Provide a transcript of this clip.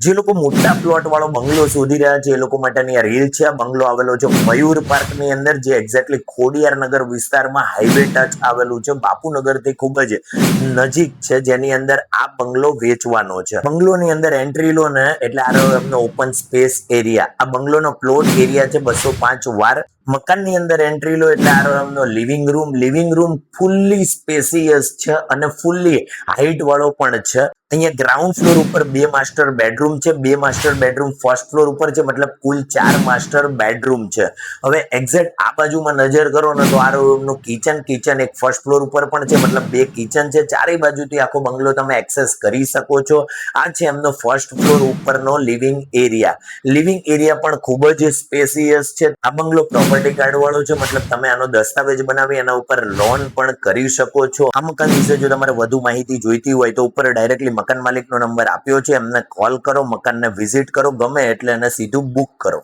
જે લોકો મોટા પ્લોટ વાળો બંગલો શોધી રહ્યા છે એ લોકો માટેની આ રીલ છે. આ બંગલો આવેલો છે મયુર પાર્ક ની અંદર, જે એક્ઝેક્ટલી ખોડિયાર નગર વિસ્તારમાં હાઈવે ટચ આવેલું છે. બાપુનગર થી ખૂબ જ નજીક છે, જેની અંદર આ બંગલો વેચવાનો છે. બંગલોની અંદર એન્ટ્રી લો ને એટલે આ રહ્યો એમનો ઓપન સ્પેસ એરિયા. આ બંગલોનો પ્લોટ એરિયા છે 205 વાર. મકાનની અંદર એન્ટ્રી લો એટલે આ રહ્યો એમનો living room. Living room fully spacious છે અને ફૂલ્લી હાઈટ વાળો પણ છે. અહીંયા ગ્રાઉન્ડ ફ્લોર ઉપર 2 માસ્ટર બેડરૂમ છે. 2 માસ્ટર બેડરૂમ ફર્સ્ટ ફ્લોર ઉપર છે, મતલબ કુલ 4 માસ્ટર બેડરૂમ છે. હવે એક્ઝેક્ટ આ બાજુમાં નજર કરો ને તો આ રૂમનું કિચન એક ફર્સ્ટ ફ્લોર ઉપર પણ છે, મતલબ 2 કિચન છે. ચારેય બાજુથી આખો બંગલો તમે એક્સેસ કરી શકો છો. આ છે એમનો ફર્સ્ટ ફ્લોર ઉપરનો લિવિંગ એરિયા. લિવિંગ એરિયા પણ ખૂબ જ સ્પેસિયસ છે. આ બંગલો પ્રોપર્ટી કાર્ડ વાળો છે, મતલબ તમે આનો દસ્તાવેજ બનાવી એના ઉપર લોન પણ કરી શકો છો. આ મકાન વિશે જો તમારે વધુ માહિતી જોઈતી હોય તો ઉપર ડાયરેક્ટલી મકાન માલિકનો નંબર આપ્યો છે, એમને કોલ કરો, મકાનને વિઝિટ કરો, ગમે એટલે એને સીધું બુક કરો.